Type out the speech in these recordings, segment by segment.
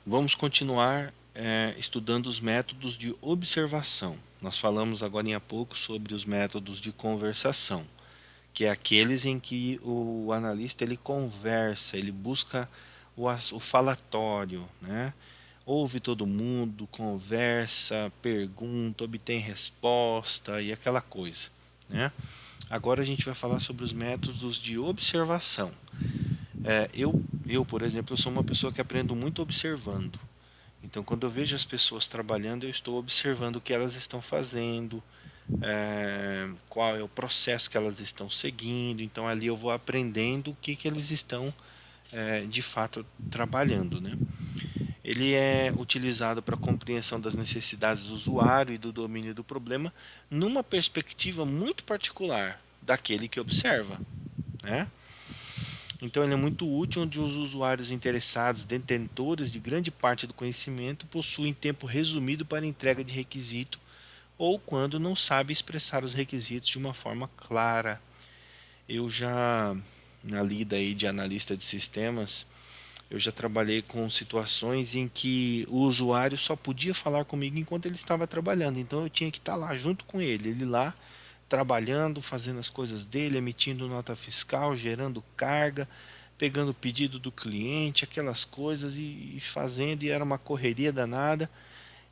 Vamos continuar estudando os métodos de observação. Nós falamos agora há pouco sobre os métodos de conversação, que é aqueles em que o analista ele conversa, ele busca o falatório, né? Ouve todo mundo, conversa, pergunta, obtém resposta e aquela coisa, né? Agora a gente vai falar sobre os métodos de observação. Por exemplo, eu sou uma pessoa que aprendo muito observando. Então, quando eu vejo as pessoas trabalhando, eu estou observando o que elas estão fazendo, qual é o processo que elas estão seguindo. Então, ali eu vou aprendendo o que eles estão de fato trabalhando, né? Ele é utilizado para a compreensão das necessidades do usuário e do domínio do problema numa perspectiva muito particular daquele que observa, né? Então ele é muito útil onde os usuários interessados, detentores de grande parte do conhecimento, possuem tempo resumido para entrega de requisito ou quando não sabe expressar os requisitos de uma forma clara. Eu já, na lida aí de analista de sistemas, eu já trabalhei com situações em que o usuário só podia falar comigo enquanto ele estava trabalhando. Então eu tinha que estar lá junto com ele, ele lá trabalhando, fazendo as coisas dele, emitindo nota fiscal, gerando carga, pegando o pedido do cliente, aquelas coisas e fazendo, e era uma correria danada.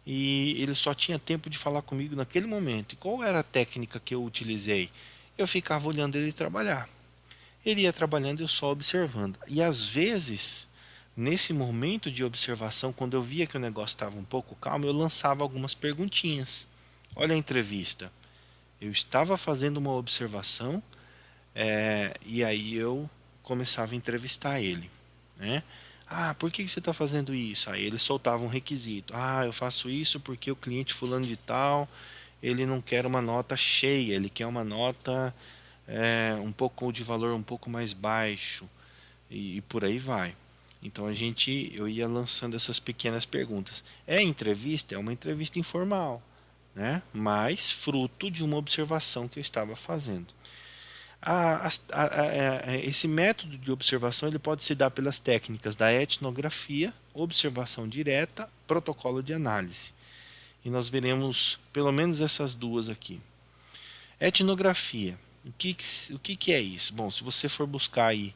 E ele só tinha tempo de falar comigo naquele momento. E qual era a técnica que eu utilizei? Eu ficava olhando ele trabalhar. Ele ia trabalhando e eu só observando. E às vezes, nesse momento de observação, quando eu via que o negócio estava um pouco calmo, eu lançava algumas perguntinhas. Olha a entrevista. Eu estava fazendo uma observação e aí eu começava a entrevistar ele, né? Ah, por que você está fazendo isso? Aí ele soltava um requisito. Ah, eu faço isso porque o cliente fulano de tal, ele não quer uma nota cheia, ele quer uma nota um pouco de valor um pouco mais baixo e por aí vai. Então eu ia lançando essas pequenas perguntas. É entrevista? É uma entrevista informal, né? Mas fruto de uma observação que eu estava fazendo. Esse método de observação ele pode se dar pelas técnicas da etnografia, observação direta, protocolo de análise. E nós veremos pelo menos essas duas aqui. Etnografia. O que é isso? Bom, se você for buscar aí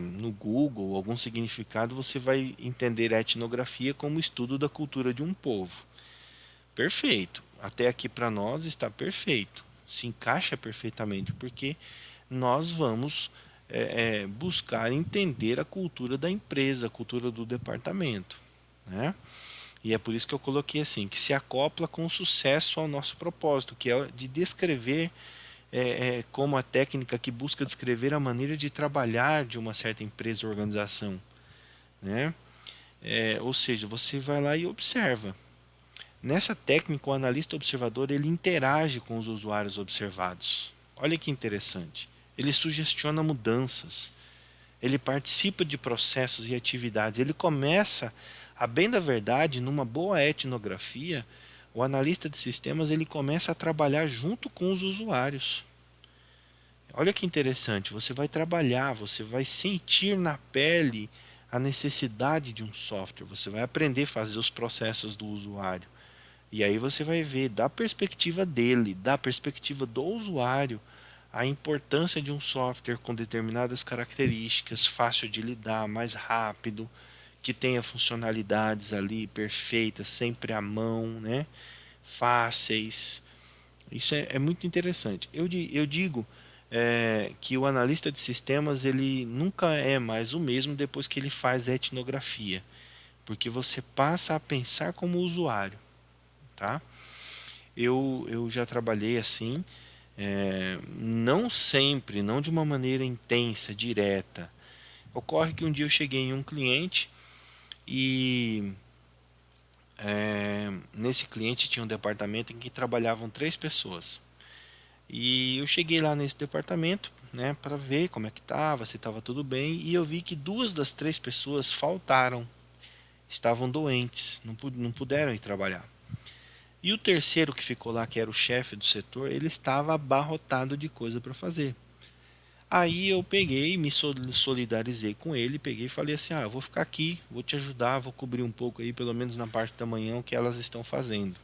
no Google algum significado, você vai entender a etnografia como estudo da cultura de um povo. Perfeito. Até aqui para nós está perfeito. Se encaixa perfeitamente, porque nós vamos buscar entender a cultura da empresa, a cultura do departamento, né? E é por isso que eu coloquei assim, que se acopla com sucesso ao nosso propósito, que é de descrever como a técnica que busca descrever a maneira de trabalhar de uma certa empresa ou organização, né? Ou seja, você vai lá e observa. Nessa técnica, o analista observador ele interage com os usuários observados. Olha que interessante. Ele sugestiona mudanças, ele participa de processos e atividades, ele começa, a bem da verdade, numa boa etnografia, o analista de sistemas ele começa a trabalhar junto com os usuários. Olha que interessante, você vai trabalhar, você vai sentir na pele a necessidade de um software, você vai aprender a fazer os processos do usuário. E aí você vai ver da perspectiva dele, da perspectiva do usuário, a importância de um software com determinadas características, fácil de lidar, mais rápido, que tenha funcionalidades ali perfeitas, sempre à mão, né? Fáceis. Isso é muito interessante. Eu digo que o analista de sistemas ele nunca é mais o mesmo depois que ele faz a etnografia, porque você passa a pensar como usuário, tá? Eu já trabalhei assim, não sempre, não de uma maneira intensa, direta. Ocorre que um dia eu cheguei em um cliente e nesse cliente tinha um departamento em que trabalhavam 3 pessoas. E eu cheguei lá nesse departamento, né, para ver como é que estava, se estava tudo bem, e eu vi que 2 das 3 pessoas faltaram, estavam doentes, não puderam ir trabalhar. E o terceiro que ficou lá, que era o chefe do setor, ele estava abarrotado de coisa para fazer. Aí eu peguei, me solidarizei com ele, peguei e falei assim, eu vou ficar aqui, vou te ajudar, vou cobrir um pouco aí, pelo menos na parte da manhã, o que elas estão fazendo.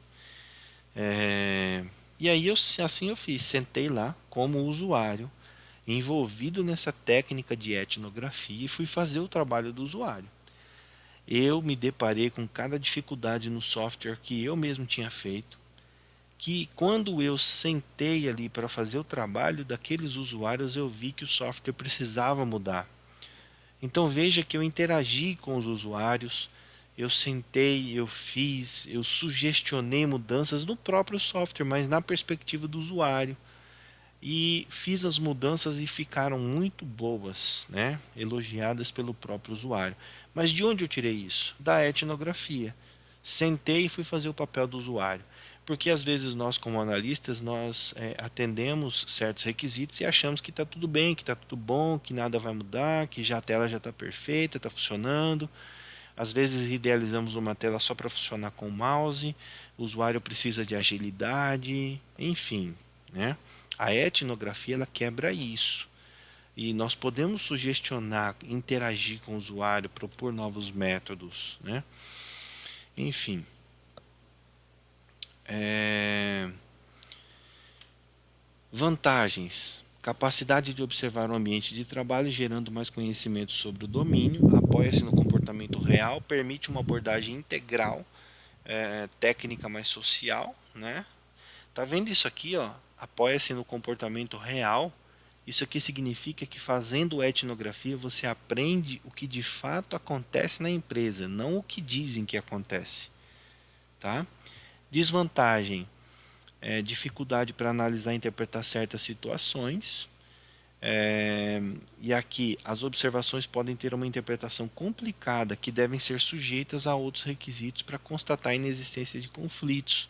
E aí assim eu fiz, sentei lá como usuário, envolvido nessa técnica de etnografia e fui fazer o trabalho do usuário. Eu me deparei com cada dificuldade no software que eu mesmo tinha feito, que quando eu sentei ali para fazer o trabalho daqueles usuários, eu vi que o software precisava mudar. Então veja que eu interagi com os usuários, eu sentei, eu fiz, eu sugestionei mudanças no próprio software, mas na perspectiva do usuário. E fiz as mudanças e ficaram muito boas, né? Elogiadas pelo próprio usuário. Mas de onde eu tirei isso? Da etnografia. Sentei e fui fazer o papel do usuário. Porque às vezes nós, como analistas, nós atendemos certos requisitos e achamos que está tudo bem, que está tudo bom, que nada vai mudar, que já a tela já está perfeita, está funcionando. Às vezes idealizamos uma tela só para funcionar com o mouse, o usuário precisa de agilidade, enfim, né? A etnografia ela quebra isso. E nós podemos sugestionar, interagir com o usuário, propor novos métodos, né? Enfim, vantagens. Capacidade de observar o ambiente de trabalho, gerando mais conhecimento sobre o domínio, apoia-se no comportamento real, permite uma abordagem integral, técnica mais social, né? Tá vendo isso aqui, ó? Apoia-se no comportamento real. Isso aqui significa que fazendo etnografia você aprende o que de fato acontece na empresa, não o que dizem que acontece, tá? Desvantagem dificuldade para analisar e interpretar certas situações. E aqui as observações podem ter uma interpretação complicada que devem ser sujeitas a outros requisitos para constatar a inexistência de conflitos.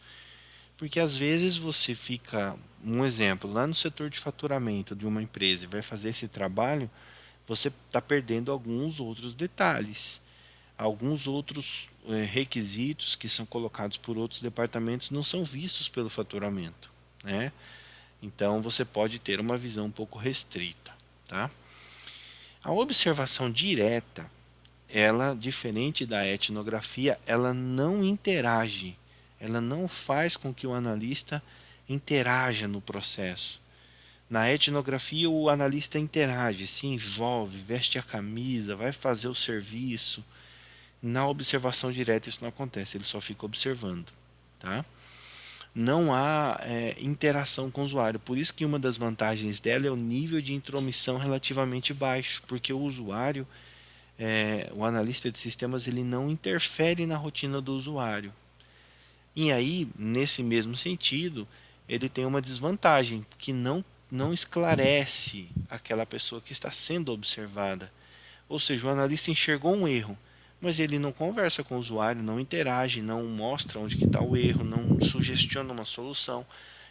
Porque às vezes você fica, um exemplo, lá no setor de faturamento de uma empresa e vai fazer esse trabalho, você está perdendo alguns outros detalhes. Alguns outros requisitos que são colocados por outros departamentos não são vistos pelo faturamento, né? Então você pode ter uma visão um pouco restrita, tá? A observação direta, ela, diferente da etnografia, ela não interage, ela não faz com que o analista interaja no processo. Na etnografia, o analista interage, se envolve, veste a camisa, vai fazer o serviço. Na observação direta isso não acontece, ele só fica observando, tá? Não há interação com o usuário, por isso que uma das vantagens dela é o nível de intromissão relativamente baixo, porque o usuário, o analista de sistemas, ele não interfere na rotina do usuário. E aí, nesse mesmo sentido, ele tem uma desvantagem, que não esclarece aquela pessoa que está sendo observada. Ou seja, o analista enxergou um erro, mas ele não conversa com o usuário, não interage, não mostra onde que está o erro, não sugestiona uma solução.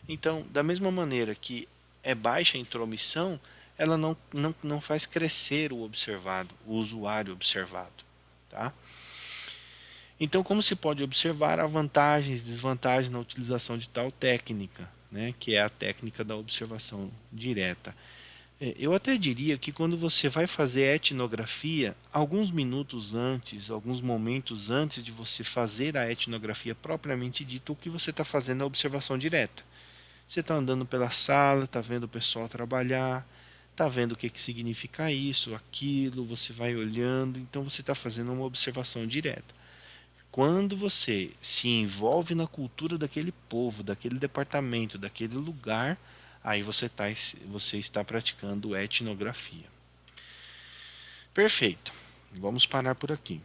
Então, da mesma maneira que é baixa a intromissão, ela não faz crescer o observado, o usuário observado. Tá? Então, como se pode observar, há vantagens e desvantagens na utilização de tal técnica, né, que é a técnica da observação direta. Eu até diria que quando você vai fazer etnografia, alguns minutos antes, alguns momentos antes de você fazer a etnografia propriamente dita, o que você está fazendo é a observação direta. Você está andando pela sala, está vendo o pessoal trabalhar, está vendo o que, que significa isso, aquilo, você vai olhando, então você está fazendo uma observação direta. Quando você se envolve na cultura daquele povo, daquele departamento, daquele lugar, aí você está praticando etnografia. Perfeito. Vamos parar por aqui.